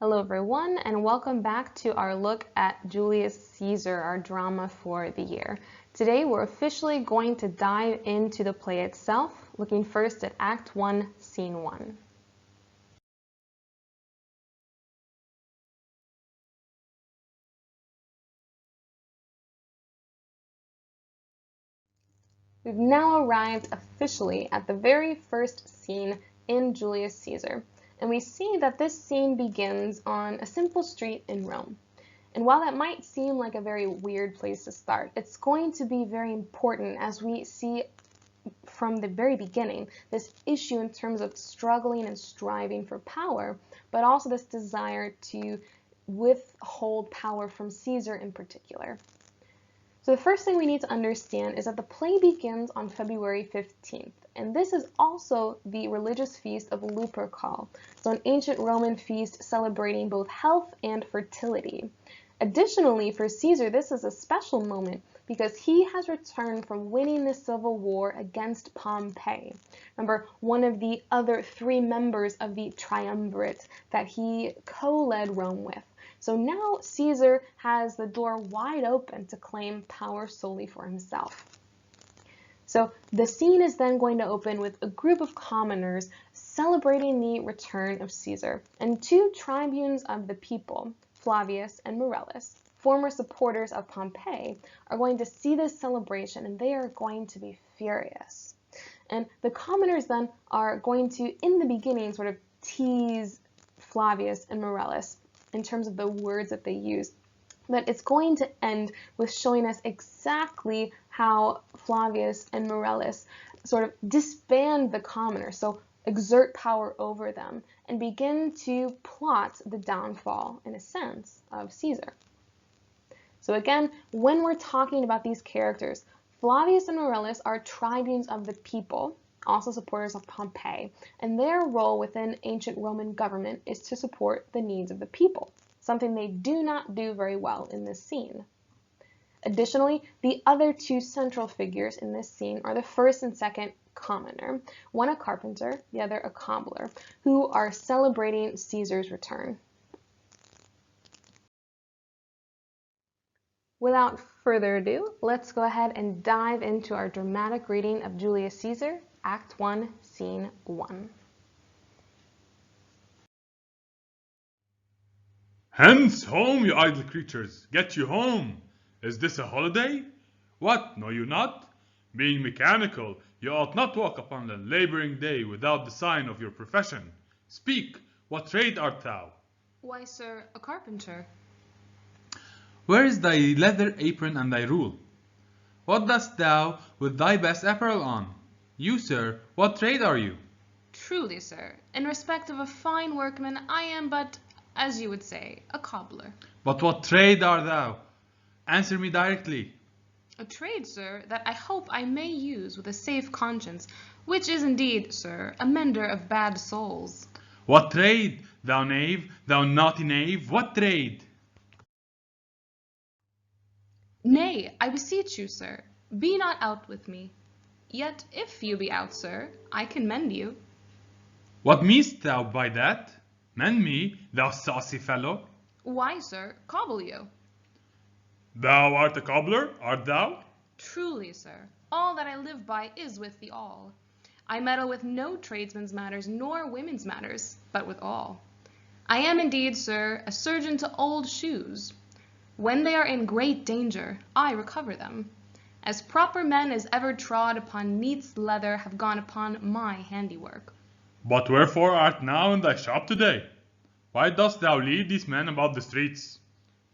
Hello everyone, and welcome back to our look at Julius Caesar, our drama for the year. Today we're officially going to dive into the play itself, looking first at Act 1, Scene 1. We've now arrived officially at the very first scene in Julius Caesar, and we see that this scene begins on a simple street in Rome. And while that might seem like a very weird place to start, it's going to be very important as we see from the very beginning this issue in terms of struggling and striving for power, but also this desire to withhold power from Caesar in particular. So the first thing we need to understand is that the play begins on February 15th, and this is also the religious feast of Lupercal, so an ancient Roman feast celebrating both health and fertility. Additionally, for Caesar, this is a special moment because he has returned from winning the civil war against Pompey. Remember, one of the other three members of the triumvirate that he co-led Rome with. So now Caesar has the door wide open to claim power solely for himself. So the scene is then going to open with a group of commoners celebrating the return of Caesar, and two tribunes of the people, Flavius and Morellus, former supporters of Pompey, are going to see this celebration and they are going to be furious. And the commoners then are going to, in the beginning, sort of tease Flavius and Morellus in terms of the words that they use, but it's going to end with showing us exactly how Flavius and Morellus sort of disband the commoners, so exert power over them, and begin to plot the downfall, in a sense, of Caesar. So again, when we're talking about these characters, Flavius and Morellus are tribunes of the people, also supporters of Pompey, and their role within ancient Roman government is to support the needs of the people, something they do not do very well in this scene. Additionally, the other two central figures in this scene are the first and second commoner, one a carpenter, the other a cobbler, who are celebrating Caesar's return. Without further ado, let's go ahead and dive into our dramatic reading of Julius Caesar, Act 1, Scene 1. Hence home, you idle creatures! Get you home! Is this a holiday? What, know you not? Being mechanical, you ought not walk upon a labouring day without the sign of your profession. Speak, what trade art thou? Why, sir, a carpenter. Where is thy leather apron and thy rule? What dost thou with thy best apparel on? You, sir, what trade are you? Truly, sir, in respect of a fine workman, I am but, as you would say, a cobbler. But what trade art thou? Answer me directly. A trade, sir, that I hope I may use with a safe conscience, which is indeed, sir, a mender of bad souls. What trade, thou knave, thou naughty knave, what trade? Nay, I beseech you, sir, be not out with me. Yet if you be out, sir, I can mend you. What mean'st thou by that? Mend me, thou saucy fellow. Why, sir, cobble you. Thou art a cobbler, art thou? Truly, sir, all that I live by is with the all. I meddle with no tradesmen's matters nor women's matters, but with all. I am indeed, sir, a surgeon to old shoes. When they are in great danger, I recover them. As proper men as ever trod upon neat's leather have gone upon my handiwork. But wherefore art thou in thy shop today? Why dost thou lead these men about the streets?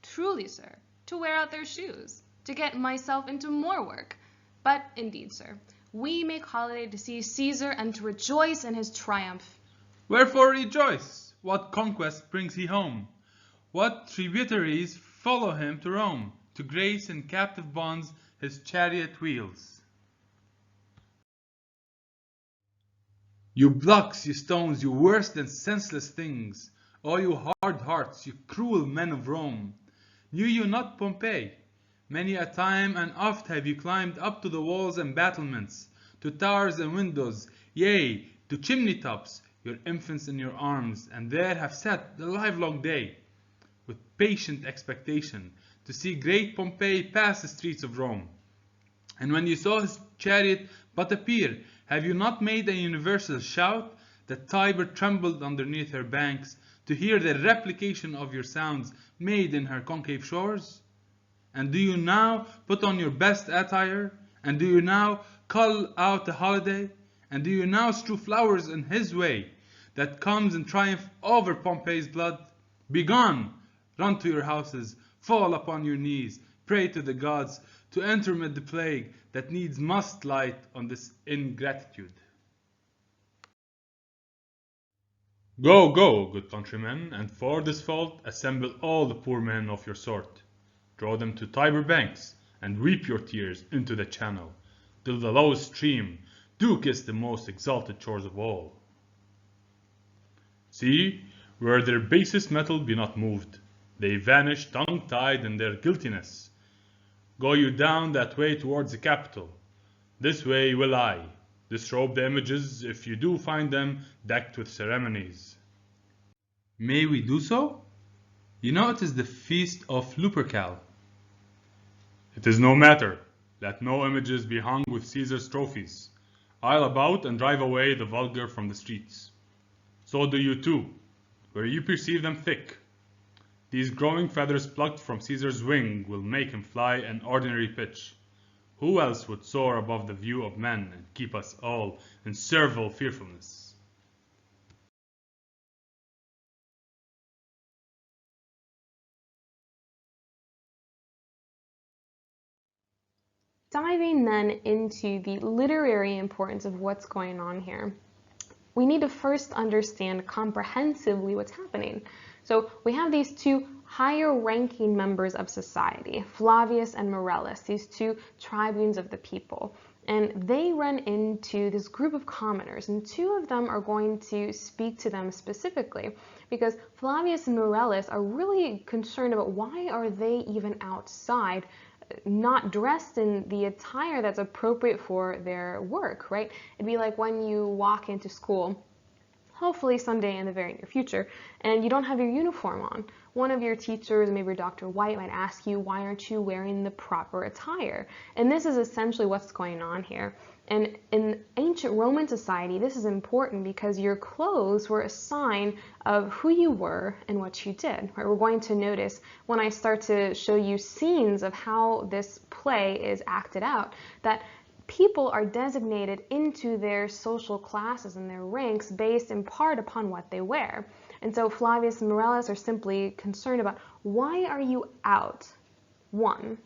Truly, sir, to wear out their shoes, to get myself into more work. But indeed, sir, we make holiday to see Caesar and to rejoice in his triumph. Wherefore rejoice? What conquest brings he home? What tributaries follow him to Rome, to grace in captive bonds his chariot wheels? You blocks, you stones, you worse than senseless things, O you hard hearts, you cruel men of Rome! Knew you not Pompey? Many a time and oft have you climbed up to the walls and battlements, to towers and windows, yea, to chimney tops, your infants in your arms, and there have sat the livelong day, with patient expectation, to see great Pompey pass the streets of Rome. And when you saw his chariot but appear, have you not made a universal shout, that Tiber trembled underneath her banks, to hear the replication of your sounds made in her concave shores? And do you now put on your best attire? And do you now call out a holiday? And do you now strew flowers in his way, that comes in triumph over Pompey's blood? Begone! Run to your houses, fall upon your knees, pray to the gods, to enter mid the plague that needs must light on this ingratitude. Go, go, good countrymen, and for this fault assemble all the poor men of your sort. Draw them to Tiber banks, and weep your tears into the channel, till the lowest stream do kiss the most exalted shores of all. See, where their basest metal be not moved, they vanish tongue-tied in their guiltiness. Go you down that way towards the Capitol. This way will I. Disrobe the images, if you do find them decked with ceremonies. May we do so? You know it is the feast of Lupercal. It is no matter. Let no images be hung with Caesar's trophies. I'll about and drive away the vulgar from the streets. So do you too, where you perceive them thick. These growing feathers plucked from Caesar's wing will make him fly an ordinary pitch. Who else would soar above the view of men and keep us all in servile fearfulness? Diving then into the literary importance of what's going on here, we need to first understand comprehensively what's happening. So we have these two higher ranking members of society, Flavius and Morellus, these two tribunes of the people. And they run into this group of commoners, and two of them are going to speak to them specifically, because Flavius and Morellus are really concerned about why are they even outside, not dressed in the attire that's appropriate for their work, right? It'd be like when you walk into school, hopefully someday in the very near future, and you don't have your uniform on. One of your teachers, maybe Dr. White, might ask you, why aren't you wearing the proper attire? And this is essentially what's going on here. And in ancient Roman society, this is important because your clothes were a sign of who you were and what you did. Right? We're going to notice when I start to show you scenes of how this play is acted out, that people are designated into their social classes and their ranks based in part upon what they wear. And so Flavius and Morellus are simply concerned about, why are you out? One,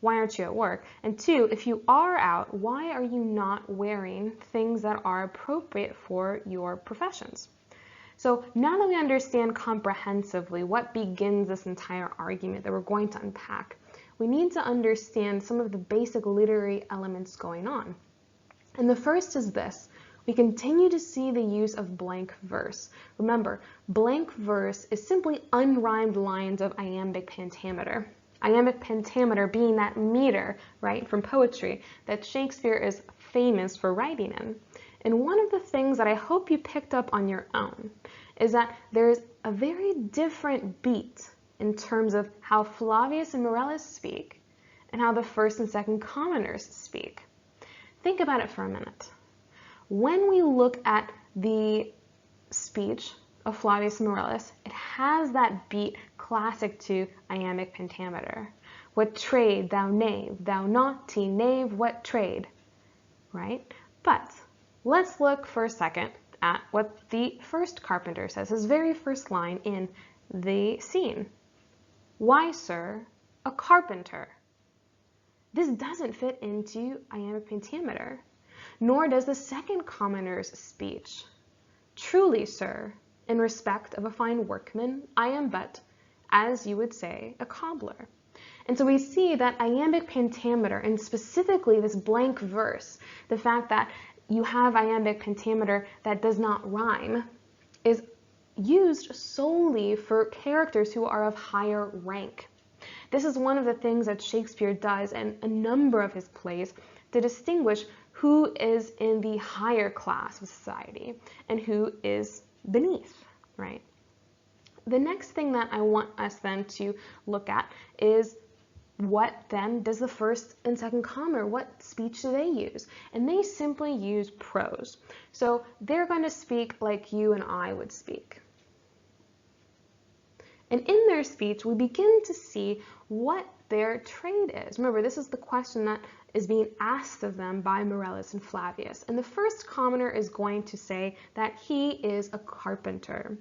why aren't you at work? And two, if you are out, why are you not wearing things that are appropriate for your professions? So now that we understand comprehensively what begins this entire argument that we're going to unpack, we need to understand some of the basic literary elements going on. And the first is this. We continue to see the use of blank verse. Remember, blank verse is simply unrhymed lines of iambic pentameter. Iambic pentameter being that meter, right, from poetry that Shakespeare is famous for writing in. And one of the things that I hope you picked up on your own is that there's a very different beat in terms of how Flavius and Morellus speak and how the first and second commoners speak. Think about it for a minute. When we look at the speech of Flavius and Morellus, it has that beat classic to iambic pentameter. What trade, thou knave, thou naughty knave, what trade? Right? But let's look for a second at what the first carpenter says, his very first line in the scene. Why, sir, a carpenter? This doesn't fit into iambic pentameter, nor does the second commoner's speech. Truly, sir, in respect of a fine workman, I am but, as you would say, a cobbler. And so we see that iambic pentameter, and specifically this blank verse, the fact that you have iambic pentameter that does not rhyme, is used solely for characters who are of higher rank. This is one of the things that Shakespeare does in a number of his plays to distinguish who is in the higher class of society and who is beneath, right? The next thing that I want us then to look at is what then does the first and second commoner, what speech do they use? And they simply use prose. So they're going to speak like you and I would speak. And in their speech, we begin to see what their trade is. Remember, this is the question that is being asked of them by Morellus and Flavius. And the first commoner is going to say that he is a carpenter.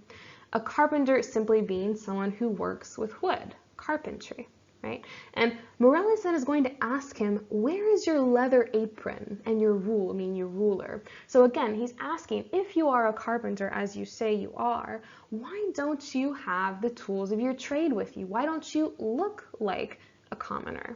A carpenter simply being someone who works with wood, carpentry, right? And Morellus then is going to ask him, where is your leather apron and your rule, I mean your ruler? So again, he's asking, if you are a carpenter, as you say you are, why don't you have the tools of your trade with you? Why don't you look like a commoner?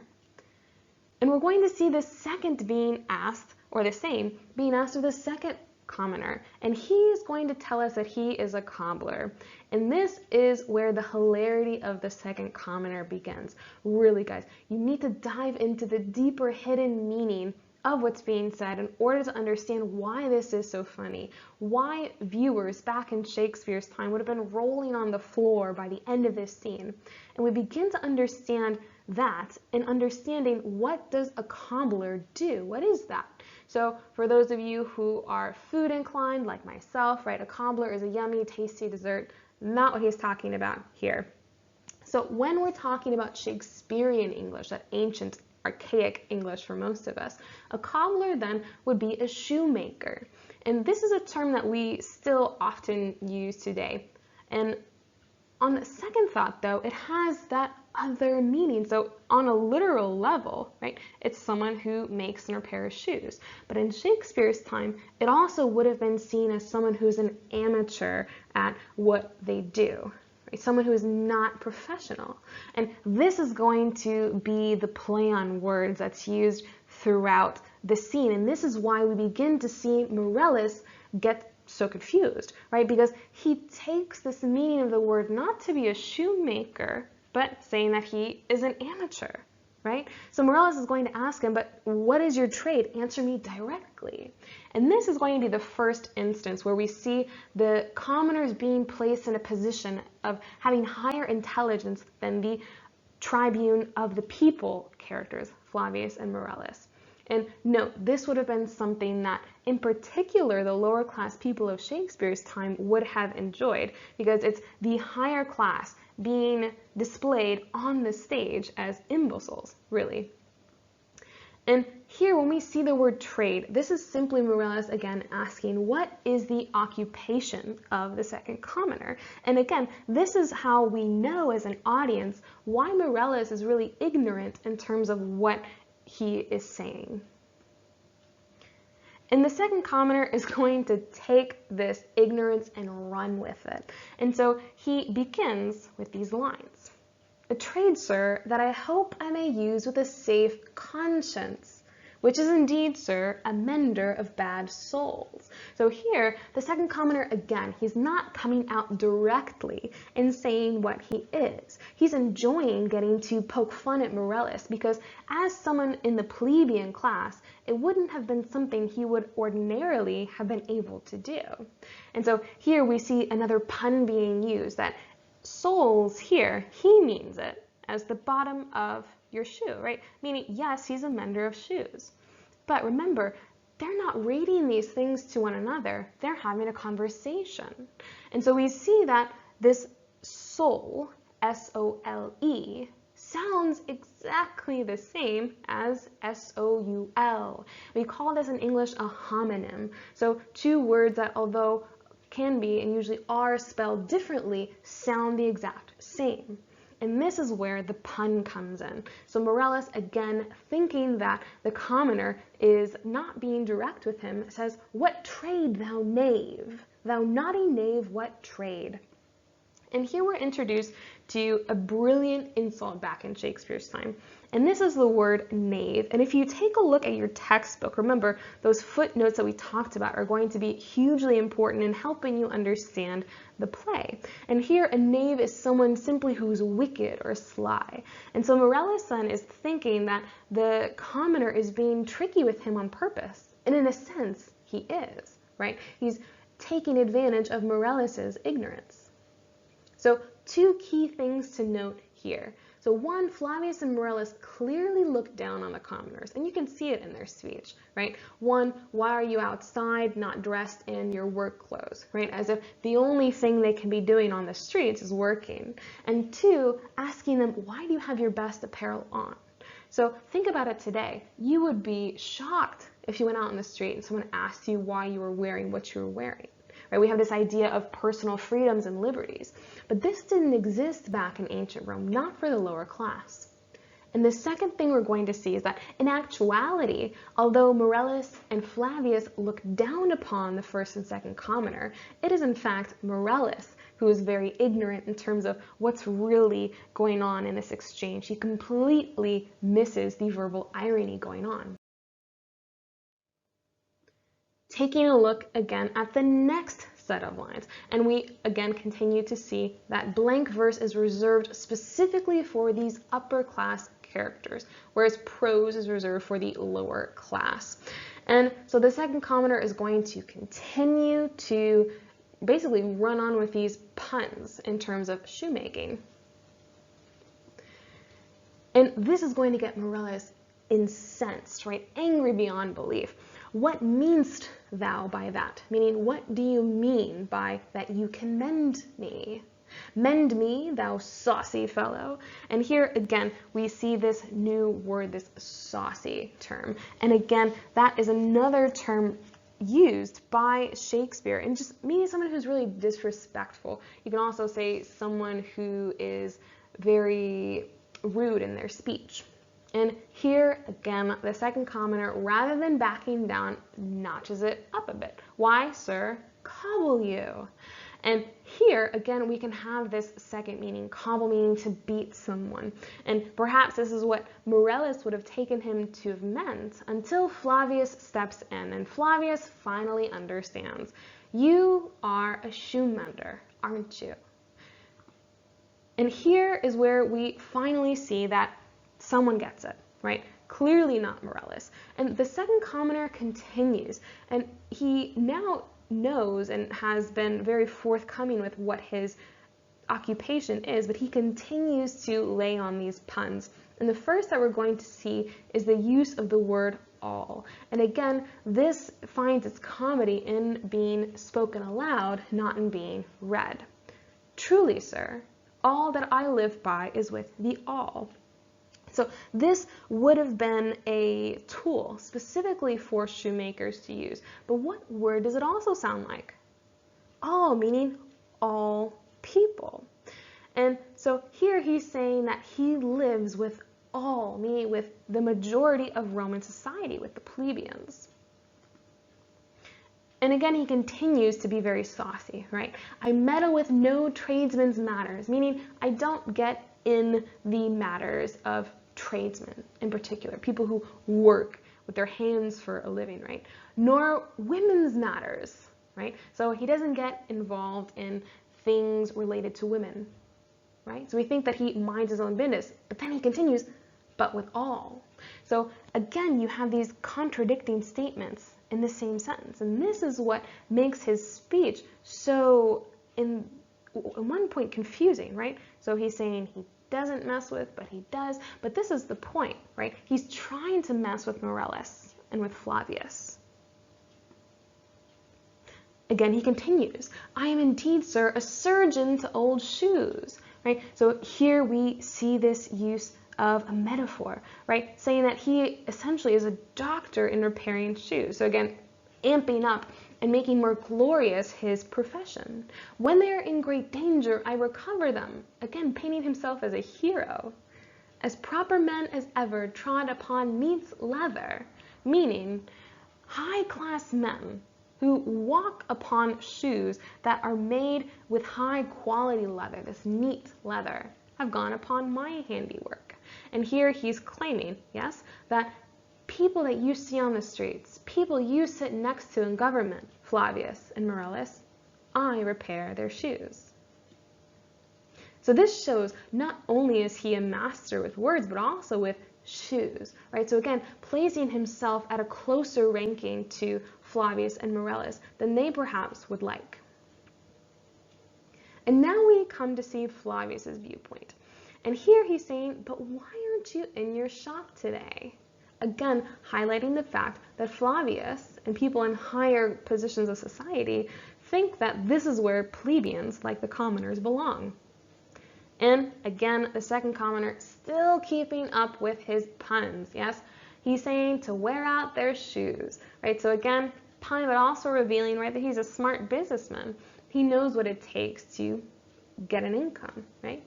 And we're going to see the second being asked, or the same, being asked of the second commoner, and he is going to tell us that he is a cobbler. And this is where the hilarity of the second commoner begins. Really, guys, you need to dive into the deeper hidden meaning of what's being said in order to understand why this is so funny, why viewers back in Shakespeare's time would have been rolling on the floor by the end of this scene. And we begin to understand that in understanding, what does a cobbler do? What is that? So for those of you who are food inclined like myself, right, a cobbler is a yummy, tasty dessert. Not what he's talking about here. So when we're talking about Shakespearean English, that ancient, archaic English for most of us, a cobbler then would be a shoemaker. And this is a term that we still often use today. And on the second thought, though, it has that other meaning. So on a literal level, right, it's someone who makes and repairs shoes. But in Shakespeare's time, it also would have been seen as someone who's an amateur at what they do, right? Someone who is not professional. And this is going to be the play on words that's used throughout the scene. And this is why we begin to see Morellus get so confused, right? Because he takes this meaning of the word not to be a shoemaker, but saying that he is an amateur, right? So Morellus is going to ask him, but what is your trade? Answer me directly. And this is going to be the first instance where we see the commoners being placed in a position of having higher intelligence than the tribune of the people characters, Flavius and Morellus. And note, this would have been something that, in particular, the lower class people of Shakespeare's time would have enjoyed, because it's the higher class being displayed on the stage as imbeciles, really. And here, when we see the word trade, this is simply Morellus again asking, what is the occupation of the second commoner? And again, this is how we know as an audience why Morellus is really ignorant in terms of what he is saying. And the second commoner is going to take this ignorance and run with it. And so he begins with these lines. A trade, sir, that I hope I may use with a safe conscience, which is indeed, sir, a mender of bad souls. So here, the second commoner, again, he's not coming out directly and saying what he is. He's enjoying getting to poke fun at Morellus, because as someone in the plebeian class, it wouldn't have been something he would ordinarily have been able to do. And so here we see another pun being used, that souls here, he means it as the bottom of your shoe, right? Meaning, yes, he's a mender of shoes. But remember, they're not reading these things to one another. They're having a conversation. And so we see that this soul, S-O-L-E, sounds exactly the same as S-O-U-L. We call this in English a homonym. So two words that, although can be and usually are spelled differently, sound the exact same. And this is where the pun comes in. So Morellus, again, thinking that the commoner is not being direct with him, says, "What trade, thou knave? Thou naughty knave, what trade?" And here we're introduced to a brilliant insult back in Shakespeare's time. And this is the word knave. And if you take a look at your textbook, remember those footnotes that we talked about are going to be hugely important in helping you understand the play. And here a knave is someone simply who's wicked or sly. And so Morellus' son is thinking that the commoner is being tricky with him on purpose. And in a sense, he is, right? He's taking advantage of Morellus's ignorance. So two key things to note here. So one, Flavius and Morellus clearly look down on the commoners, and you can see it in their speech, right? One, why are you outside not dressed in your work clothes, right? As if the only thing they can be doing on the streets is working. And two, asking them, why do you have your best apparel on? So think about it today. You would be shocked if you went out in the street and someone asked you why you were wearing what you were wearing. Right? We have this idea of personal freedoms and liberties, but this didn't exist back in ancient Rome, not for the lower class. And the second thing we're going to see is that in actuality, although Morellus and Flavius look down upon the first and second commoner, it is in fact Morellus who is very ignorant in terms of what's really going on in this exchange. He completely misses the verbal irony going on. Taking a look again at the next set of lines, and we again continue to see that blank verse is reserved specifically for these upper class characters, whereas prose is reserved for the lower class. And so the second commoner is going to continue to basically run on with these puns in terms of shoemaking. And this is going to get Morellus incensed, right? Angry beyond belief. What meanst thou by that? Meaning, what do you mean by that you can mend me? Mend me, thou saucy fellow. And here again, we see this new word, this saucy term. And again, that is another term used by Shakespeare and just meaning someone who's really disrespectful. You can also say someone who is very rude in their speech. And here, again, the second commoner, rather than backing down, notches it up a bit. Why, sir? Cobble you. And here, again, we can have this second meaning, cobble meaning to beat someone. And perhaps this is what Morellus would have taken him to have meant until Flavius steps in. And Flavius finally understands. You are a shoe mender, aren't you? And here is where we finally see that someone gets it, right? Clearly not Morellus. And the second commoner continues, and he now knows and has been very forthcoming with what his occupation is, but he continues to lay on these puns. And the first that we're going to see is the use of the word all. And again, this finds its comedy in being spoken aloud, not in being read. Truly, sir, all that I live by is with the all. So this would have been a tool specifically for shoemakers to use. But what word does it also sound like? All, meaning all people. And so here he's saying that he lives with all, meaning with the majority of Roman society, with the plebeians. And again, he continues to be very saucy, right? I meddle with no tradesmen's matters, meaning I don't get in the matters of tradesmen in particular, people who work with their hands for a living, right? Nor women's matters, right? So he doesn't get involved in things related to women, right? So we think that he minds his own business, but then he continues, but with all. So again, you have these contradicting statements in the same sentence, and this is what makes his speech so, at one point, confusing, right? So he's saying he doesn't mess with, but he does. But this is the point, right? He's trying to mess with Morellus and with Flavius. Again, he continues, I am indeed, sir, a surgeon to old shoes, right? So here we see this use of a metaphor, right? Saying that he essentially is a doctor in repairing shoes. So again, amping up and making more glorious his profession. When they are in great danger, I recover them. Again, painting himself as a hero. As proper men as ever trod upon meat's leather, meaning high-class men who walk upon shoes that are made with high-quality leather, this neat leather, have gone upon my handiwork. And here he's claiming, yes, that people that you see on the streets, people you sit next to in government, Flavius and Morellus, I repair their shoes. So this shows not only is he a master with words, but also with shoes, right? So again, placing himself at a closer ranking to Flavius and Morellus than they perhaps would like. And now we come to see Flavius's viewpoint. And here he's saying, but why aren't you in your shop today? Again, highlighting the fact that Flavius and people in higher positions of society think that this is where plebeians, like the commoners, belong. And again, the second commoner still keeping up with his puns, yes? He's saying to wear out their shoes, right? So again, pun, but also revealing, right, that he's a smart businessman. He knows what it takes to get an income, right?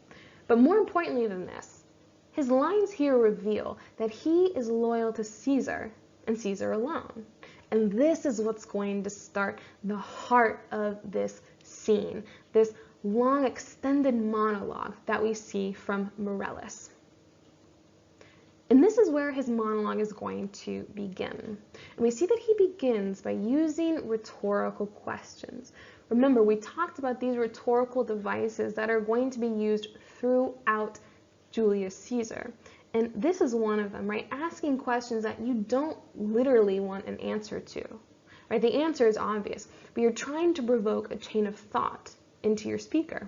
But more importantly than this, his lines here reveal that he is loyal to Caesar and Caesar alone. And this is what's going to start the heart of this scene, this long extended monologue that we see from Morellus. And this is where his monologue is going to begin. And we see that he begins by using rhetorical questions. Remember, we talked about these rhetorical devices that are going to be used throughout Julius Caesar. And this is one of them, right? Asking questions that you don't literally want an answer to, right? The answer is obvious, but you're trying to provoke a chain of thought into your speaker.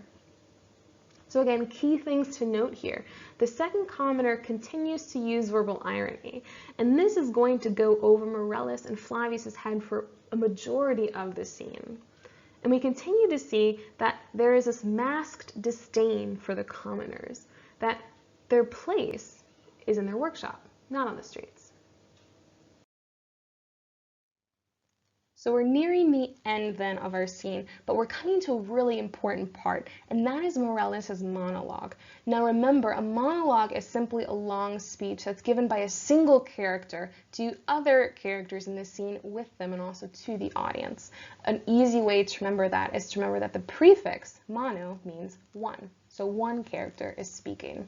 So again, key things to note here. The second commoner continues to use verbal irony, and this is going to go over Morellus and Flavius's head for a majority of the scene. And we continue to see that there is this masked disdain for the commoners, that their place is in their workshop, not on the streets. So we're nearing the end then of our scene, but we're coming to a really important part, and that is Morellus's monologue. Now remember, a monologue is simply a long speech that's given by a single character to other characters in the scene with them and also to the audience. An easy way to remember that is to remember that the prefix mono means one, so one character is speaking.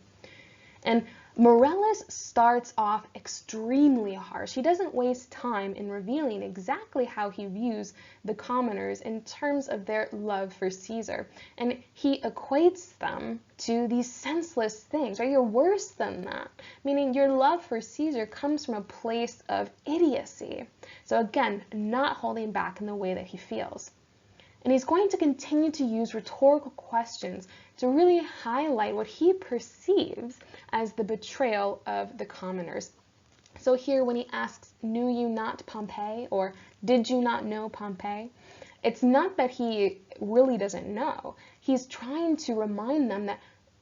And Morellus starts off extremely harsh. He doesn't waste time in revealing exactly how he views the commoners in terms of their love for Caesar. And he equates them to these senseless things, right? You're worse than that, meaning your love for Caesar comes from a place of idiocy. So again, not holding back in the way that he feels. And he's going to continue to use rhetorical questions to really highlight what he perceives as the betrayal of the commoners. So here when he asks, "Knew you not Pompey?" or "Did you not know Pompey?" it's not that he really doesn't know. He's trying to remind them that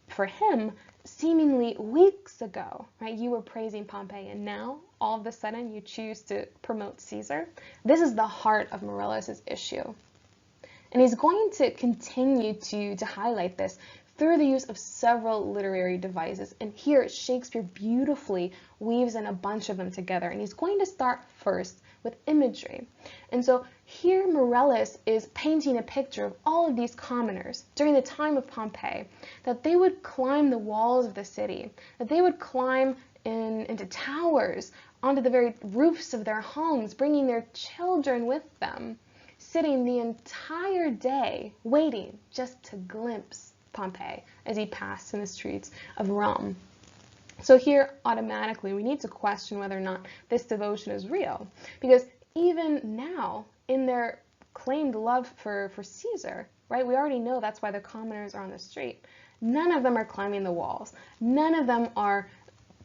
for him, seemingly weeks ago, right, you were praising Pompey, and now all of a sudden you choose to promote Caesar. This is the heart of Morellus's issue. And he's going to continue to highlight this through the use of several literary devices. And here Shakespeare beautifully weaves in a bunch of them together. And he's going to start first with imagery. And so here Morellus is painting a picture of all of these commoners during the time of Pompey, that they would climb the walls of the city, that they would climb into towers, onto the very roofs of their homes, bringing their children with them, sitting the entire day waiting just to glimpse Pompey as he passed in the streets of Rome. So here, automatically, we need to question whether or not this devotion is real, because even now, in their claimed love for Caesar, right, we already know that's why the commoners are on the street. None of them are climbing the walls. None of them are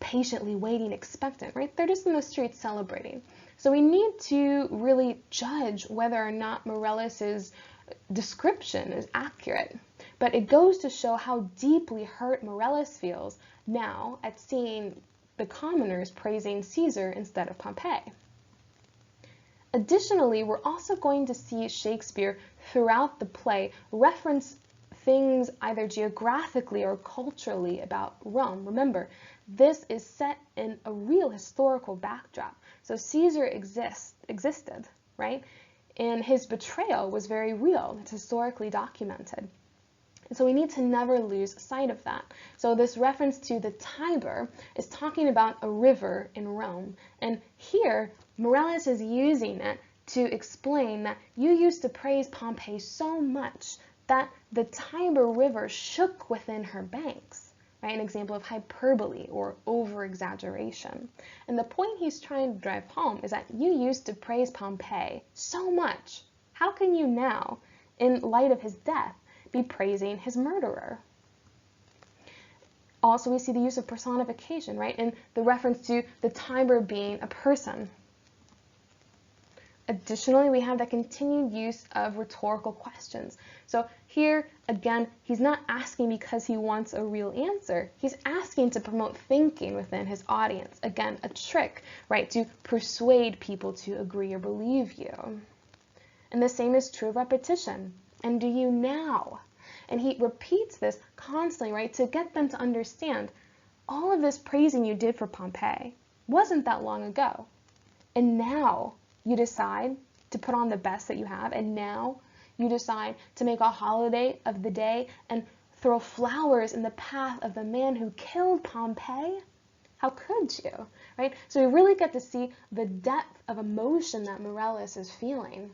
patiently waiting, expectant, right? They're just in the streets celebrating. So we need to really judge whether or not Morellus's description is accurate. But it goes to show how deeply hurt Morellus feels now at seeing the commoners praising Caesar instead of Pompey. Additionally, we're also going to see Shakespeare throughout the play reference things either geographically or culturally about Rome. Remember, this is set in a real historical backdrop. So Caesar existed, right? And his betrayal was very real. It's historically documented. And so we need to never lose sight of that. So this reference to the Tiber is talking about a river in Rome. And here, Morellus is using it to explain that you used to praise Pompey so much that the Tiber River shook within her banks. right? An example of hyperbole or over-exaggeration. And the point he's trying to drive home is that you used to praise Pompey so much. How can you now, in light of his death, be praising his murderer? Also, we see the use of personification, right? And the reference to the Tiber being a person. Additionally, we have the continued use of rhetorical questions. So here, again, he's not asking because he wants a real answer. He's asking to promote thinking within his audience. Again, a trick, right, to persuade people to agree or believe you. And the same is true of repetition. And do you now? And he repeats this constantly, right, to get them to understand all of this praising you did for Pompey wasn't that long ago. And now you decide to put on the best that you have, and now you decide to make a holiday of the day and throw flowers in the path of the man who killed Pompey? How could you, right? So we really get to see the depth of emotion that Morellus is feeling.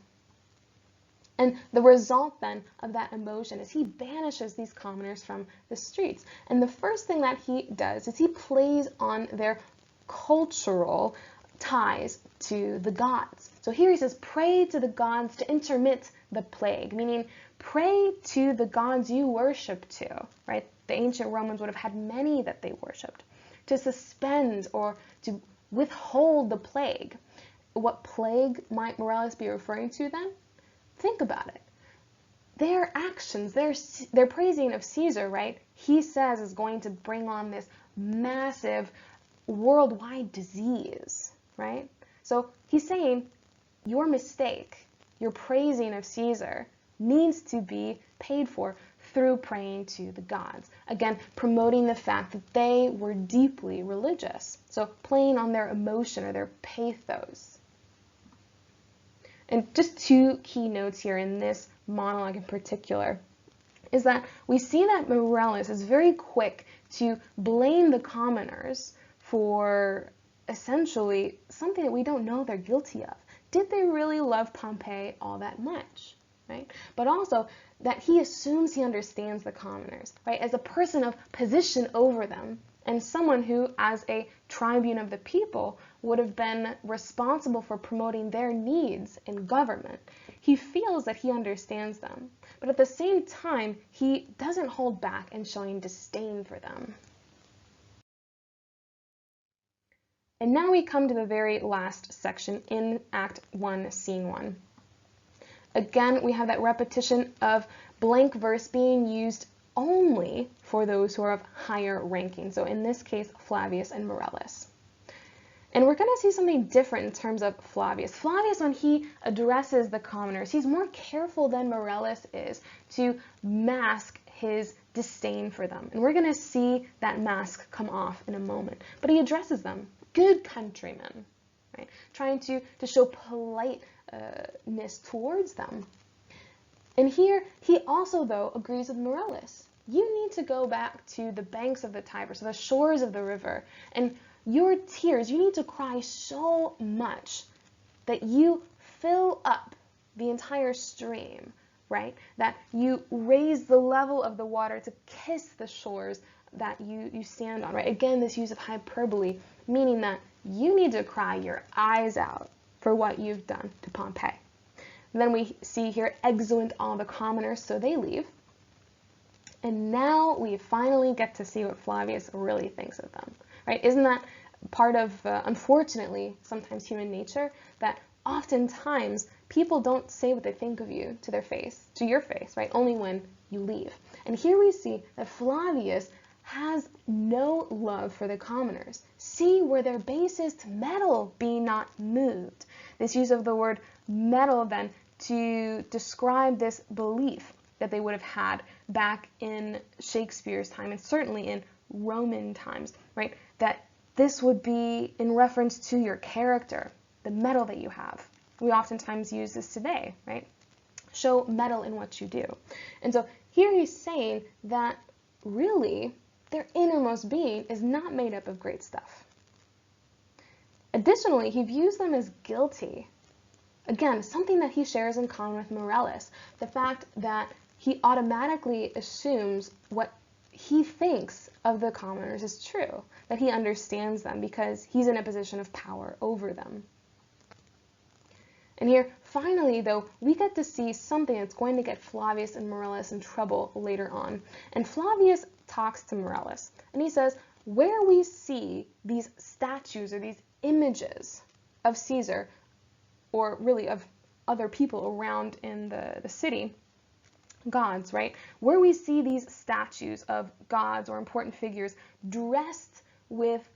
And the result then of that emotion is he banishes these commoners from the streets. And the first thing that he does is he plays on their cultural ties to the gods. So here he says, pray to the gods to intermit the plague, meaning pray to the gods you worship to, right? The ancient Romans would have had many that they worshipped, to suspend or to withhold the plague. What plague might Morellus be referring to then? Think about it. Their actions, their praising of Caesar, right, he says is going to bring on this massive worldwide disease, right? So he's saying your mistake, your praising of Caesar, needs to be paid for through praying to the gods. Again, promoting the fact that they were deeply religious. So playing on their emotion or their pathos. And just two key notes here in this monologue in particular is that we see that Morellus is very quick to blame the commoners for essentially something that we don't know they're guilty of. Did they really love Pompey all that much, right? But also that he assumes he understands the commoners, right? As a person of position over them and someone who, as a tribune of the people, would have been responsible for promoting their needs in government. He feels that he understands them, but at the same time, he doesn't hold back in showing disdain for them. And now we come to the very last section in Act 1, Scene 1. Again, we have that repetition of blank verse being used only for those who are of higher ranking. So in this case, Flavius and Morellus. And we're going to see something different in terms of Flavius. Flavius, when he addresses the commoners, he's more careful than Morellus is to mask his disdain for them. And we're going to see that mask come off in a moment. But he addresses them, good countrymen, right? Trying to show politeness towards them. And here, he also, though, agrees with Morellus. You need to go back to the banks of the Tiber, so the shores of the river, and your tears, you need to cry so much that you fill up the entire stream, right? That you raise the level of the water to kiss the shores that you stand on, right? Again, this use of hyperbole, meaning that you need to cry your eyes out for what you've done to Pompey. And then we see here, exeunt all the commoners, so they leave. And now we finally get to see what Flavius really thinks of them, right? Isn't that part of, unfortunately, sometimes human nature, that oftentimes people don't say what they think of you to your face, right? Only when you leave. And here we see that Flavius has no love for the commoners. See where their basest metal be not moved. This use of the word metal then to describe this belief that they would have had back in Shakespeare's time and certainly in Roman times, right? That this would be in reference to your character, the metal that you have. We oftentimes use this today, right? Show metal in what you do. And so here he's saying that really their innermost being is not made up of great stuff. Additionally, he views them as guilty. Again, something that he shares in common with Morellus, the fact that he automatically assumes what he thinks of the commoners as true, that he understands them because he's in a position of power over them. And here, finally, though, we get to see something that's going to get Flavius and Morellus in trouble later on. And Flavius talks to Morellus, and he says, where we see these statues or these images of Caesar, or really of other people around in the city, gods, right? Where we see these statues of gods or important figures dressed with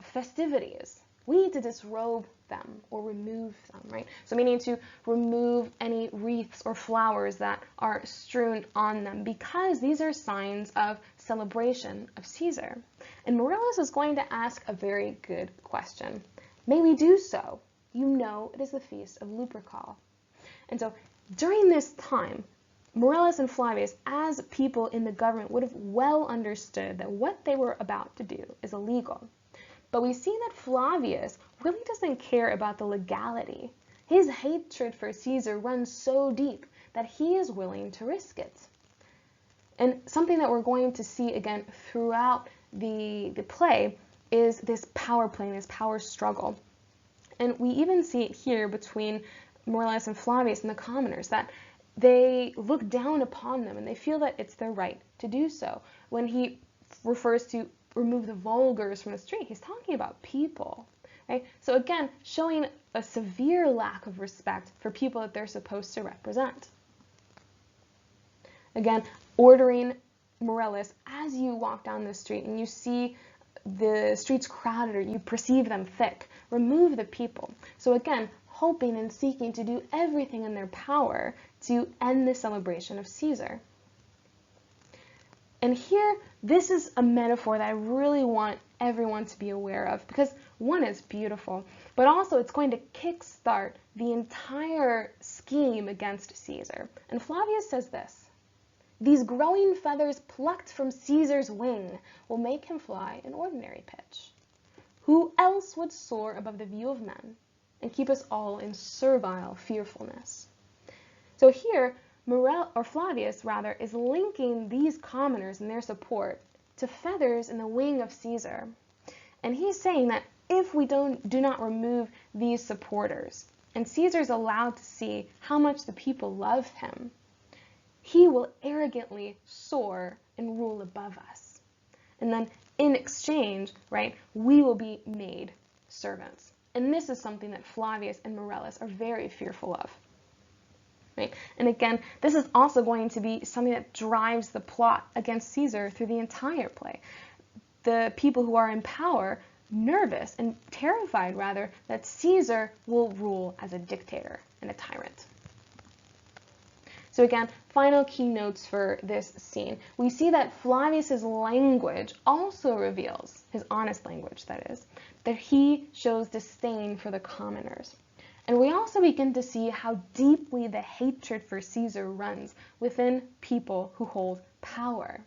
festivities, we need to disrobe them or remove them, right? So meaning to remove any wreaths or flowers that are strewn on them, because these are signs of celebration of Caesar. And Morellus is going to ask a very good question. May we do so? You know it is the feast of Lupercal. And so during this time, Morellus and Flavius, as people in the government, would have well understood that what they were about to do is illegal. But we see that Flavius really doesn't care about the legality. His hatred for Caesar runs so deep that he is willing to risk it. And something that we're going to see again throughout the play is this power play, this power struggle. And we even see it here between Morellus and Flavius and the commoners, that they look down upon them and they feel that it's their right to do so. When he refers to remove the vulgars from the street, he's talking about people, right? So again, showing a severe lack of respect for people that they're supposed to represent. Again, ordering Morellus, as you walk down the street and you see the streets crowded or you perceive them thick, remove the people. So again, hoping and seeking to do everything in their power to end the celebration of Caesar. And here, this is a metaphor that I really want everyone to be aware of, because one, it's beautiful, but also it's going to kickstart the entire scheme against Caesar. And Flavius says this: these growing feathers plucked from Caesar's wing will make him fly an ordinary pitch. Who else would soar above the view of men and keep us all in servile fearfulness? So here, Flavius is linking these commoners and their support to feathers in the wing of Caesar. And he's saying that if we do not remove these supporters, and Caesar's allowed to see how much the people love him, he will arrogantly soar and rule above us. And then in exchange, right, we will be made servants. And this is something that Flavius and Morellus are very fearful of. Right? And again, this is also going to be something that drives the plot against Caesar through the entire play. The people who are in power, nervous and terrified rather, that Caesar will rule as a dictator and a tyrant. So again, final key notes for this scene. We see that Flavius's language also reveals, his honest language that is, that he shows disdain for the commoners. And we also begin to see how deeply the hatred for Caesar runs within people who hold power.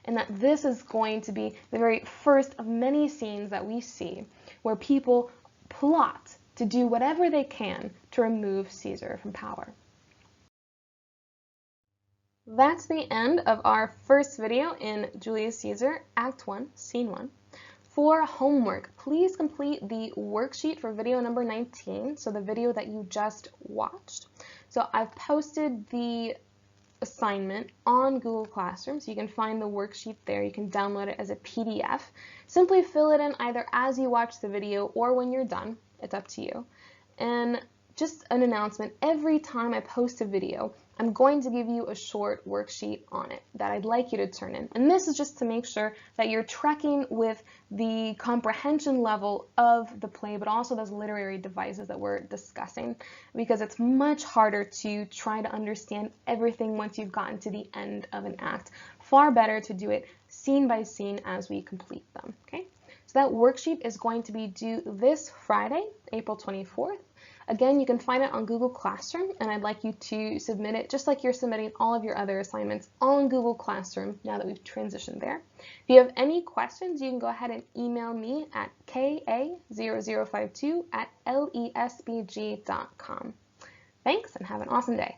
And that this is going to be the very first of many scenes that we see where people plot to do whatever they can to remove Caesar from power. That's the end of our first video in Julius Caesar, Act 1, Scene 1. For homework, please complete the worksheet for video number 19, so the video that you just watched. So I've posted the assignment on Google Classroom, so you can find the worksheet there. You can download it as a PDF. Simply fill it in either as you watch the video or when you're done. It's up to you. And just an announcement, every time I post a video, I'm going to give you a short worksheet on it that I'd like you to turn in. And this is just to make sure that you're trekking with the comprehension level of the play, but also those literary devices that we're discussing, because it's much harder to try to understand everything once you've gotten to the end of an act. Far better to do it scene by scene as we complete them, okay? So that worksheet is going to be due this Friday, April 24th. Again, you can find it on Google Classroom, and I'd like you to submit it just like you're submitting all of your other assignments on Google Classroom now that we've transitioned there. If you have any questions, you can go ahead and email me at ka0052@lesbg.com. Thanks, and have an awesome day.